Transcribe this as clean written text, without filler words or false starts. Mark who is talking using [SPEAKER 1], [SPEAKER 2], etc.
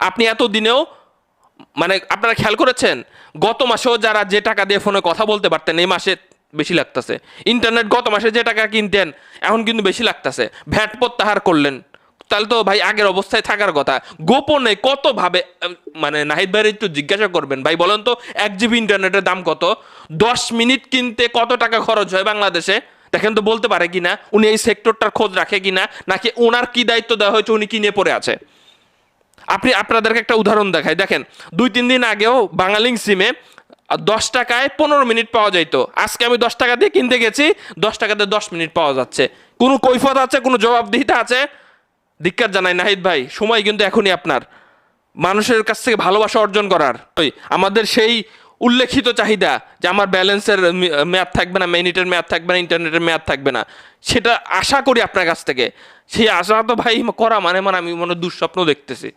[SPEAKER 1] আপনি এত দিনেও মানে আপনারা খেয়াল করেছেন গত মাসেও যারা যে টাকা দিয়ে ফোনে কথা বলতে পারতেন এই মাসে বেশি লাগতেছে। ইন্টারনেট গত মাসে যে টাকা কিনতেন এখন কিন্তু বেশি লাগতেছে। ভ্যাট প্রত্যাহার করলেন, তাহলে তো ভাই আগের অবস্থায় থাকার কথা। গোপনে কত ভাবে মানে নাহিদ ভাইয়ের একটু জিজ্ঞাসা করবেন, ভাই বলেন তো 1 GB ইন্টারনেটের দাম কত? 10 মিনিট কিনতে কত টাকা খরচ হয় বাংলাদেশে? দেখেন তো বলতে পারে কিনা, উনি এই সেক্টরটার খোঁজ রাখে কিনা, নাকি ওনার কি দায়িত্ব দেওয়া হয়েছে উনি কিনে পড়ে আছে। আপনাদেরকে একটা উদাহরণ দেখাই, দেখেন 2-3 দিন আগেও বাঙালিং সিমে 10 টাকায় 15 মিনিট পাওয়া যাইতো। আজকে আমি 10 টাকা দিয়ে কিনতে গেছি, 10 টাকাতে 10 মিনিট পাওয়া যাচ্ছে। কোনো কৈফত আছে, কোনো জবাবদিহিতা আছে? ধিক্কার জানাই নাহিদ ভাই, সময় কিন্তু এখনই আপনার মানুষের কাছ থেকে ভালোবাসা অর্জন করার। আমাদের সেই উল্লেখিত চাহিদা যে আমার ব্যালেন্সের মেয়াদ থাকবে না, মিনিটের মেয়াদ থাকবে না, ইন্টারনেটের মেয়াদ থাকবে না, সেটা আশা করি আপনার কাছ থেকে। সেই আশা তো ভাই করা মানে আমি মনে দুঃস্বপ্ন দেখতেছি।